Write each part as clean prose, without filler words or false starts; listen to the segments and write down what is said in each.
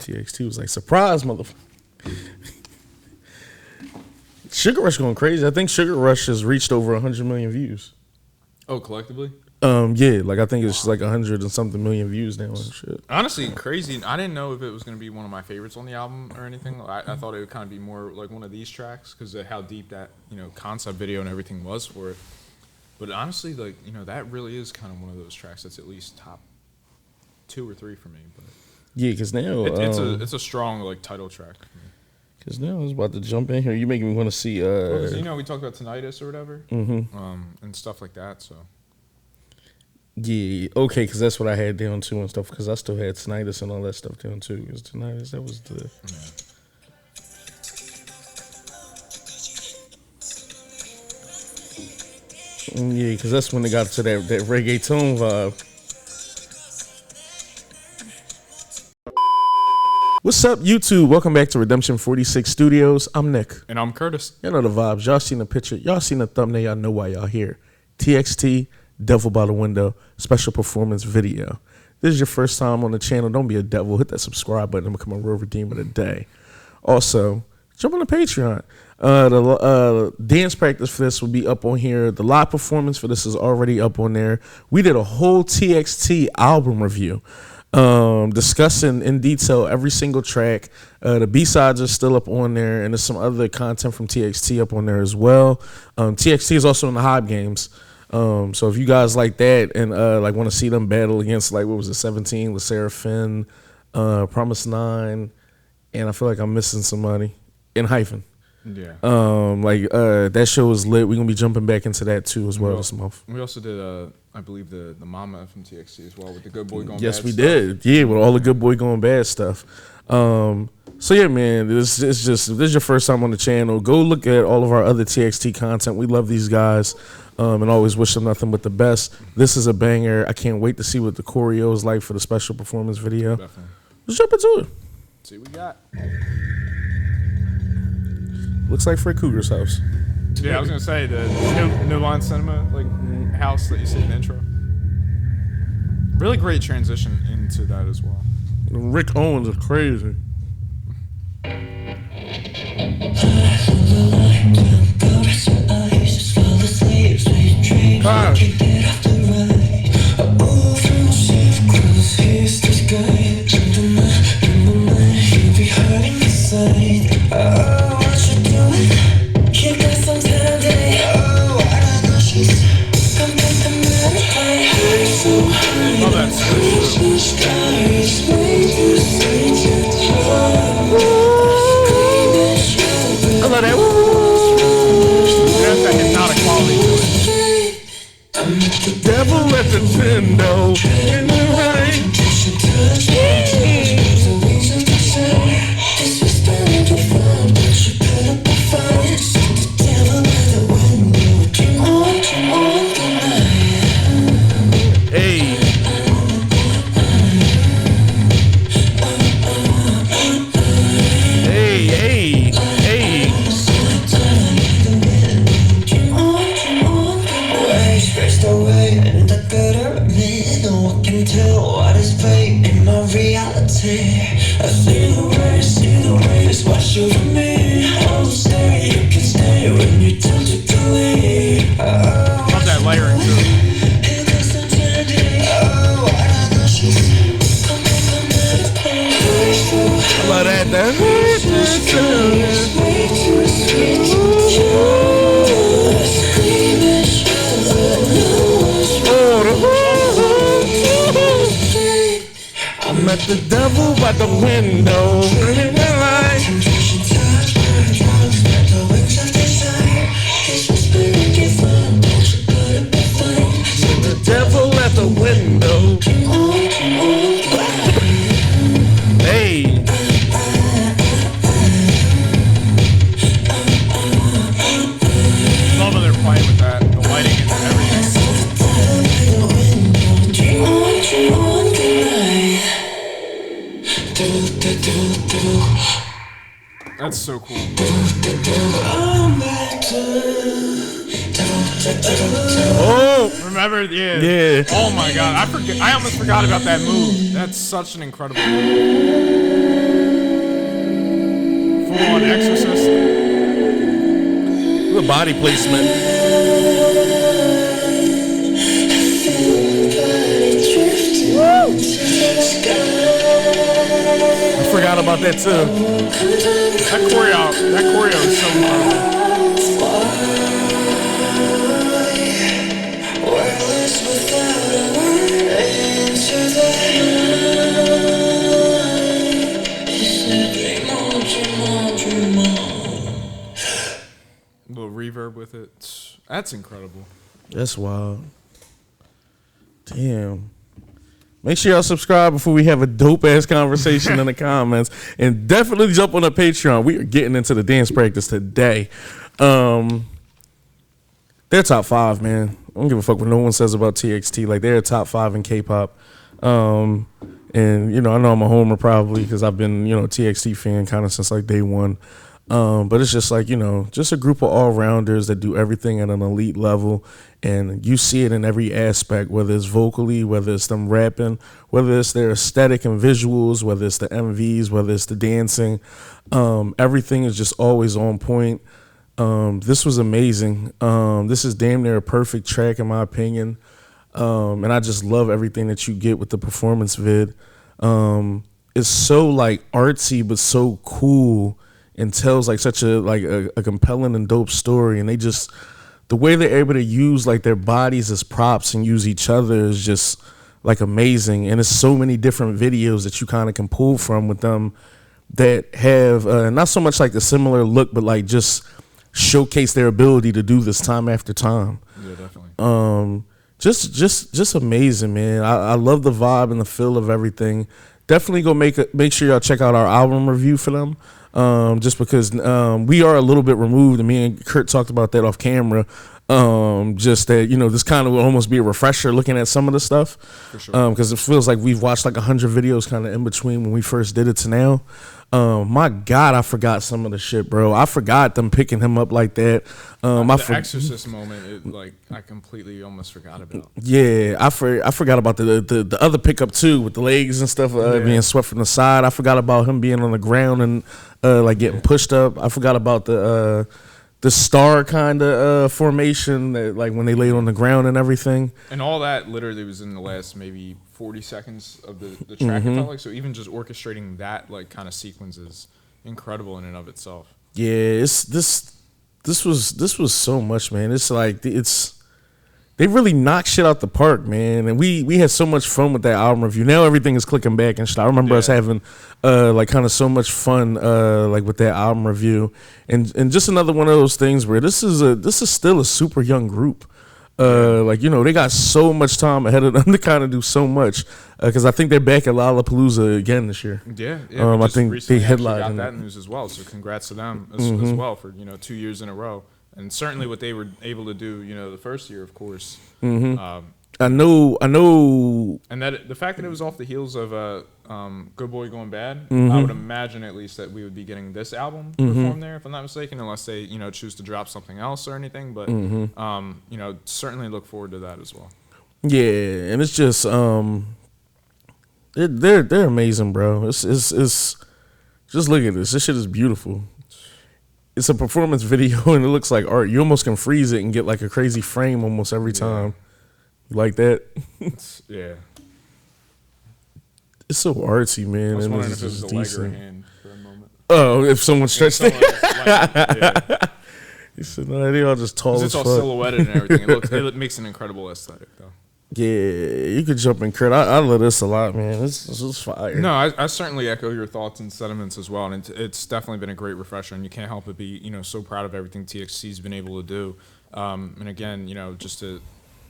TXT was like, surprise, motherfucker. Sugar Rush going crazy. I think Sugar Rush has reached over 100 million views. Oh, collectively? Yeah, like I think it's like 100 and something million views now and shit. Honestly, crazy. I didn't know if it was going to be one of my favorites on the album or anything. I thought it would kind of be more like one of these tracks because of how deep that, concept video and everything was for it. But honestly, like, that really is kind of one of those tracks that's at least top 2 or 3 for me. But yeah, because now it's a strong like title track for me. Because now I was about to jump in here. You making me want to see. We talked about tinnitus or whatever, and stuff like that. So. Yeah, okay, because that's what I had down too and stuff. Because I still had tinnitus and all that stuff down too. Because tinnitus, that was the. Yeah, because that's when they got to that reggaeton vibe. What's up, YouTube? Welcome back to Redemption 46 Studios. I'm Nick. And I'm Curtis. Y'all know the vibes. Y'all seen the picture. Y'all seen the thumbnail. Y'all know why y'all here. TXT, Devil by the Window, special performance video. This is your first time on the channel. Don't be a devil. Hit that subscribe button and become a real redeemer today. Also, jump on the Patreon. The dance practice for this will be up on here. The live performance for this is already up on there. We did a whole TXT album review. Discussing in detail every single track. The B-sides are still up on there, and there's some other content from TXT up on there as well. TXT is also in the Hob games. So if you guys like that and like want to see them battle against, like, what was it, 17, LeSera Finn, Promise 9, and I feel like I'm missing somebody, in Hyphen. Yeah. That show is lit. We're gonna be jumping back into that too as well this month. We also did I believe the Mama from TXT as well with the Good Boy Going Bad. Yes, we did. Yeah, with all the Good Boy Going Bad stuff. So yeah, man, this is your first time on the channel. Go look at all of our other TXT content. We love these guys, and always wish them nothing but the best. This is a banger. I can't wait to see what the choreo is like for the special performance video. Definitely. Let's jump into it. See what we got. Looks like Fred Cougar's house. Yeah, I was gonna say the New Line Cinema house that you see in the intro. Really great transition into that as well. Rick Owens is crazy. Devil at the window in the rain. Hey. I see the race, wash over me. I'll stay, you can stay when you tell to leave. Love that layering too. I love that. I'm at the devil by the window. The devil at the window. Hey. Love how they're playing with that, the lighting and everything. That's so cool. Oh, Remember? Yeah. yeah. Oh my God, I almost forgot about that move. That's such an incredible move. body placement. I forgot about that too. That choreo is so incredible. A little reverb with it. That's incredible. That's wild. Damn. Make sure y'all subscribe before we have a dope-ass conversation in the comments. And definitely jump on the Patreon. We are getting into the dance practice today. They're top 5, man. I don't give a fuck what no one says about TXT. Like, they're top 5 in K-pop. And, you know, I know I'm a homer probably because I've been, you know, TXT fan kind of since, like, day one. But it's just like, you know, just a group of all-rounders that do everything at an elite level. And you see it in every aspect, whether it's vocally, whether it's them rapping, whether it's their aesthetic and visuals, whether it's the MVs, whether it's the dancing. Everything is just always on point. This was amazing. This is damn near a perfect track in my opinion. And I just love everything that you get with the performance vid. It's so like artsy, but so cool and tells like such a compelling and dope story. And they just, the way they're able to use like their bodies as props and use each other is just like amazing. And there's so many different videos that you kind of can pull from with them that have not so much like a similar look, but like just showcase their ability to do this time after time. Yeah, definitely. Just amazing, man. I love the vibe and the feel of everything. Definitely go make sure y'all check out our album review for them. Just because we are a little bit removed, and me and Kurt talked about that off camera. Just that, you know, this kind of will almost be a refresher looking at some of the stuff. For sure. Because it feels like we've watched like 100 videos kind of in between when we first did it to now. My God, I forgot some of the shit, bro. I forgot them picking him up like that. The Exorcist moment, I completely almost forgot about. Yeah, I forgot about the other pickup too with the legs and stuff being swept from the side. I forgot about him being on the ground and like getting pushed up. I forgot about the star kind of formation that like when they laid on the ground and everything. And all that literally was in the last maybe 40 seconds of the track. It felt like, so even just orchestrating that like kind of sequence is incredible in and of itself. Yeah, it's this was so much, man. It's like they really knocked shit out the park, man. And we had so much fun with that album review. Now everything is clicking back and shit. I remember us having like kind of so much fun like with that album review. And just another one of those things where this is still a super young group. Like, you know, they got so much time ahead of them to kind of do so much. Because I think they're back at Lollapalooza again this year. Yeah. I think they headlined. Got that news as well. So congrats to them as well for, you know, 2 years in a row. And certainly what they were able to do, you know, the first year, of course. I know. And that the fact that it was off the heels of Good Boy Going Bad, I would imagine at least that we would be getting this album performed there, if I'm not mistaken, unless they, you know, choose to drop something else or anything. But, you know, certainly look forward to that as well. Yeah, and it's just they're amazing, bro. It's just look at this. This shit is beautiful. It's a performance video and it looks like art. You almost can freeze it and get like a crazy frame almost every time. You like that? Yeah. It's so artsy, man. I was and wondering it's if it was just a leg or a decent. hand for a moment. Oh, if someone stretched it. Yeah. You said, no, they all just tall as It's all fuck. silhouetted and everything. It makes an incredible aesthetic, though. Yeah, you could jump in, Kurt. I love this a lot, man. This is fire. No, I certainly echo your thoughts and sentiments as well, and it's definitely been a great refresher, and you can't help but be, you know, so proud of everything TXT's been able to do. And again, you know, just to,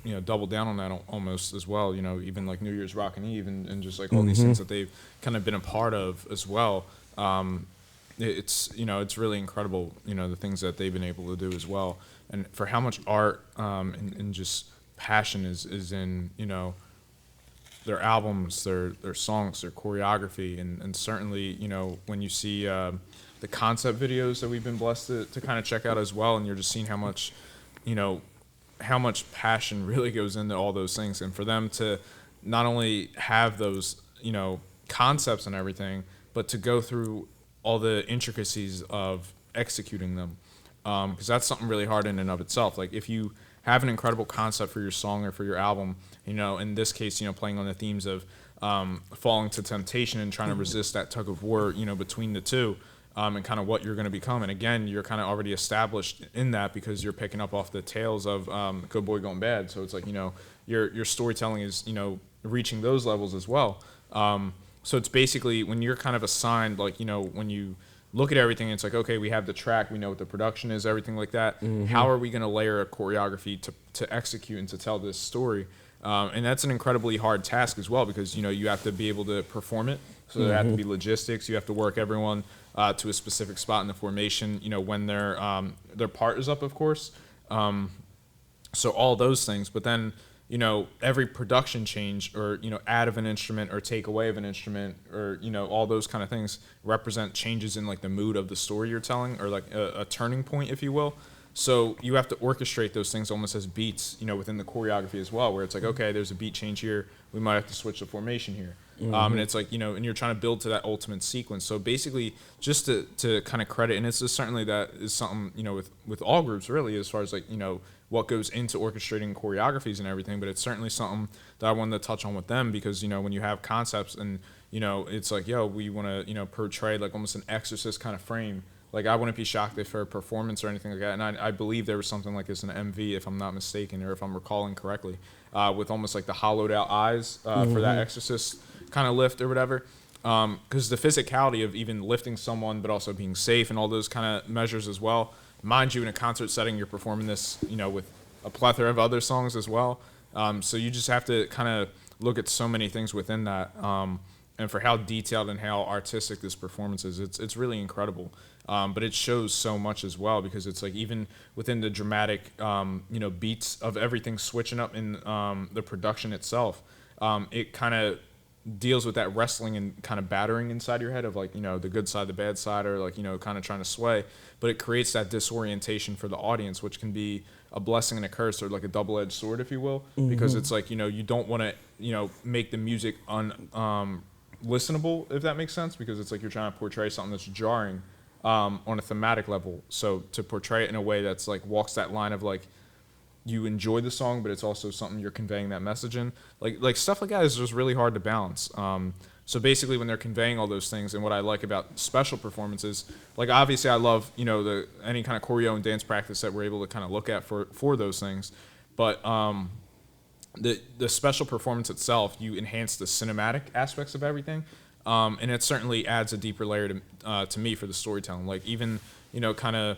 you know, double down on that almost as well, you know, even like New Year's Rockin' Eve and just like all these things that they've kind of been a part of as well. It's, you know, it's really incredible, you know, the things that they've been able to do as well, and for how much art and just passion is in, you know, their albums, their songs, their choreography, and certainly, you know, when you see the concept videos that we've been blessed to kind of check out as well, and you're just seeing how much, you know, how much passion really goes into all those things, and for them to not only have those, you know, concepts and everything, but to go through all the intricacies of executing them. because that's something really hard in and of itself. Like if you have an incredible concept for your song or for your album, in this case, playing on the themes of falling to temptation and trying to resist that tug of war, between the two, and kind of what you're going to become. And again, you're kind of already established in that because you're picking up off the tales of Good Boy Going Bad. So it's like, your storytelling is, reaching those levels as well. So it's basically when you're kind of assigned, like, when you look at everything, it's like, okay, we have the track, we know what the production is, everything like that. How are we going to layer a choreography to execute and to tell this story? And that's an incredibly hard task as well because, you have to be able to perform it. So there have to be logistics. You have to work everyone to a specific spot in the formation, when their part is up, of course. So all those things. But then, every production change or, add of an instrument or take away of an instrument or, all those kind of things represent changes in like the mood of the story you're telling or like a turning point, if you will. So you have to orchestrate those things almost as beats, within the choreography as well, where it's like, okay, there's a beat change here. We might have to switch the formation here. And it's like, and you're trying to build to that ultimate sequence. So basically just to kind of credit, and it's just certainly that is something, with all groups really, as far as like, what goes into orchestrating choreographies and everything, but it's certainly something that I wanted to touch on with them because, when you have concepts and, it's like, we want to, portray like almost an exorcist kind of frame. Like, I wouldn't be shocked if for a performance or anything like that. And I believe there was something like this in MV, if I'm not mistaken, or if I'm recalling correctly, with almost like the hollowed out eyes for that exorcist kind of lift or whatever. Because the physicality of even lifting someone, but also being safe and all those kind of measures as well. Mind you, in a concert setting, you're performing this, with a plethora of other songs as well. So you just have to kind of look at so many things within that. And for how detailed and how artistic this performance is, it's really incredible. But it shows so much as well because it's like even within the dramatic, beats of everything switching up in the production itself, it kind of deals with that wrestling and kind of battering inside your head of like, the good side, the bad side, or like, kind of trying to sway. But it creates that disorientation for the audience, which can be a blessing and a curse or like a double-edged sword, if you will, because it's like, you don't want to, make the music listenable, if that makes sense, because it's like you're trying to portray something that's jarring on a thematic level. So to portray it in a way that's like walks that line of like you enjoy the song, but it's also something you're conveying that message in. Like stuff like that is just really hard to balance. So basically when they're conveying all those things, and what I like about special performances, like obviously I love, any kind of choreo and dance practice that we're able to kind of look at for those things. But the special performance itself, you enhance the cinematic aspects of everything. And it certainly adds a deeper layer to me for the storytelling. Like even, kind of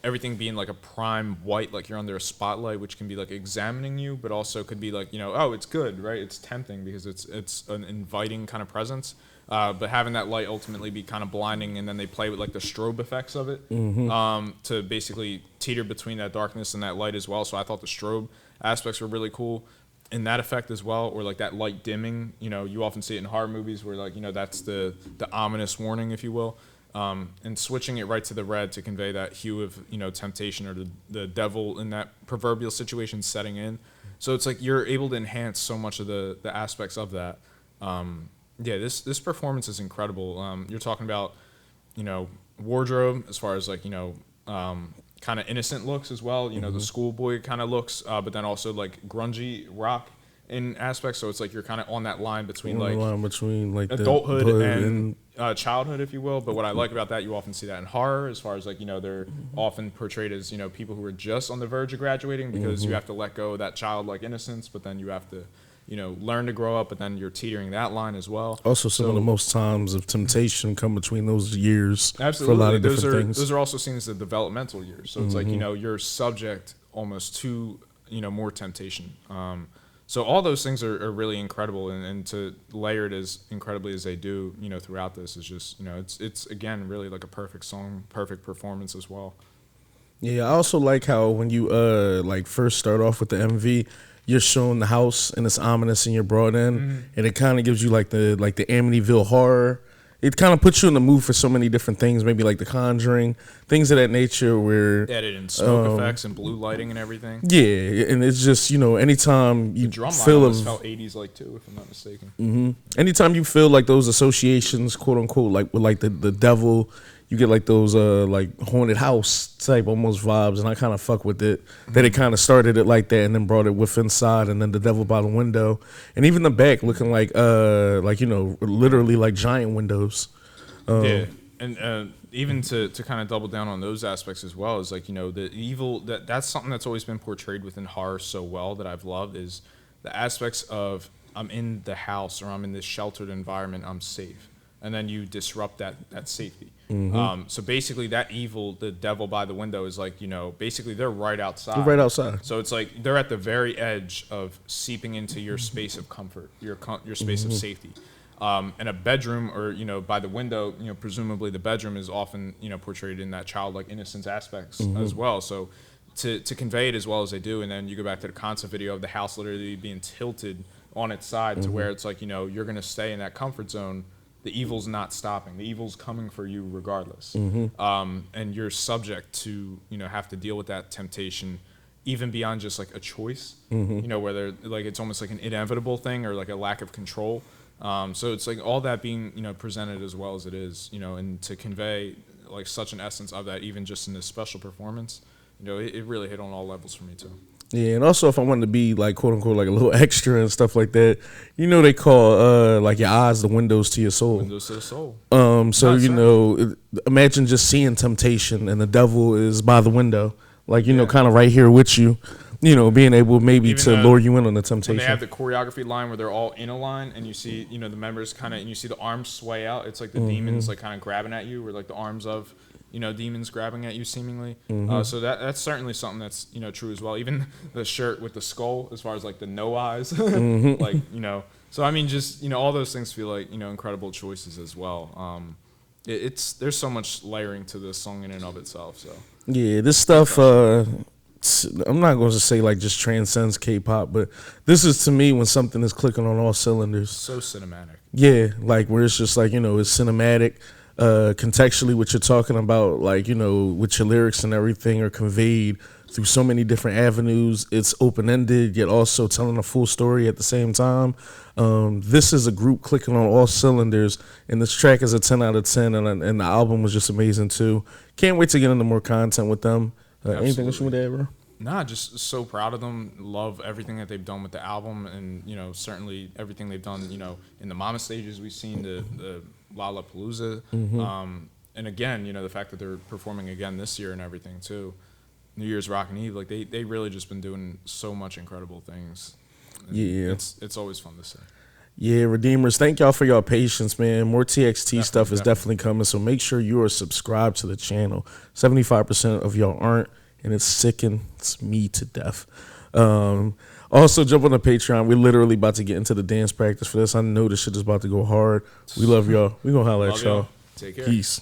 everything being like a prime white, like you're under a spotlight, which can be like examining you, but also could be like, oh, it's good, right? It's tempting because it's an inviting kind of presence. But having that light ultimately be kind of blinding, and then they play with like the strobe effects of it to basically teeter between that darkness and that light as well. So I thought the strobe aspects were really cool in that effect as well, or like that light dimming. You often see it in horror movies where like, that's the ominous warning, if you will. And switching it right to the red to convey that hue of, temptation or the devil in that proverbial situation setting in. So it's like you're able to enhance so much of the aspects of that. This performance is incredible. You're talking about, wardrobe as far as like, kind of innocent looks as well, the schoolboy kind of looks, but then also like grungy rock in aspects. So it's like you're kind of on that line between adulthood and childhood, if you will. But what I like about that, you often see that in horror, as far as like, they're often portrayed as, people who are just on the verge of graduating because you have to let go of that childlike innocence, but then you have to, learn to grow up, but then you're teetering that line as well. Also, some of the most times of temptation come between those years. Absolutely. For a lot of different things. Those are also seen as the developmental years. So it's like, you're subject almost to, more temptation. So all those things are really incredible, and to layer it as incredibly as they do, throughout this is just, it's again, really like a perfect song, perfect performance as well. Yeah, I also like how when you first start off with the MV, you're showing the house and it's ominous and you're brought in, and it kind of gives you like the Amityville horror. It kind of puts you in the mood for so many different things, maybe like The Conjuring, things of that nature where... Added in smoke effects and blue lighting and everything. Yeah, and it's just, anytime you the drum feel... line felt 80s like too, if I'm not mistaken. Anytime you feel like those associations, quote unquote, like with like the devil, you get like those like haunted house type almost vibes, and I kind of fuck with it. That it kind of started it like that, and then brought it with inside, and then the devil by the window, and even the back looking like you know, literally like giant windows. Yeah, and even to kind of double down on those aspects as well is like, you know, the evil that's something that's always been portrayed within horror so well that I've loved is the aspects of I'm in the house or I'm in this sheltered environment, I'm safe. And then you disrupt that safety. So basically that evil, the devil by the window is like, you know, basically they're right outside. Right outside. So it's like they're at the very edge of seeping into your space of comfort, your space of safety. And a bedroom or, you know, by the window, you know, presumably the bedroom is often, you know, portrayed in that childlike innocence aspects as well. So to convey it as well as they do, and then you go back to the concept video of the house literally being tilted on its side to where it's like, you know, you're going to stay in that comfort zone. The evil's not stopping. The evil's coming for you regardless. And you're subject to, you know, have to deal with that temptation even beyond just like a choice, you know, whether like it's almost like an inevitable thing or like a lack of control. So it's like all that being, you know, presented as well as it is, you know, and to convey like such an essence of that, even just in this special performance, you know, it really hit on all levels for me too. Yeah, and also if I wanted to be like quote unquote like a little extra and stuff like that, you know, they call like your eyes the windows to your soul. Windows to the soul. So you know, imagine just seeing temptation and the devil is by the window, like, you know, kind of right here with you. You know, being able maybe Even to lure you in on the temptation. When they have the choreography line where they're all in a line and you see, you know, the members kind of, and you see the arms sway out. It's like the demons like kind of grabbing at you, or like the arms of, you know, demons grabbing at you seemingly. So that's certainly something that's, you know, true as well. Even the shirt with the skull, as far as like the no eyes, like, you know. So I mean, just, you know, all those things feel like, you know, incredible choices as well. There's so much layering to this song in and of itself. So yeah, this stuff. I'm not going to say like just transcends K-pop, but this is to me when something is clicking on all cylinders. So cinematic. Yeah, like where it's just like, you know, it's cinematic. Contextually, what you're talking about, like, you know, with your lyrics and everything are conveyed through so many different avenues. It's open-ended, yet also telling a full story at the same time. This is a group clicking on all cylinders, and this track is a 10 out of 10, and the album was just amazing too. Can't wait to get into more content with them. Anything else you want to add, bro? Nah, just so proud of them. Love everything that they've done with the album, and, you know, certainly everything they've done, you know, in the Mama stages we've seen, the Lollapalooza. And again, you know, the fact that they're performing again this year and everything too. New Year's Rockin' Eve, like they really just been doing so much incredible things. And yeah, it's always fun to see. Yeah, Redeemers, thank y'all for your patience, man. More TXT stuff is definitely coming, so make sure you are subscribed to the channel. 75% of y'all aren't, and it sickens me to death. Also, jump on the Patreon. We're literally about to get into the dance practice for this. I know this shit is about to go hard. We love y'all. We gonna holla at y'all. Take care. Peace.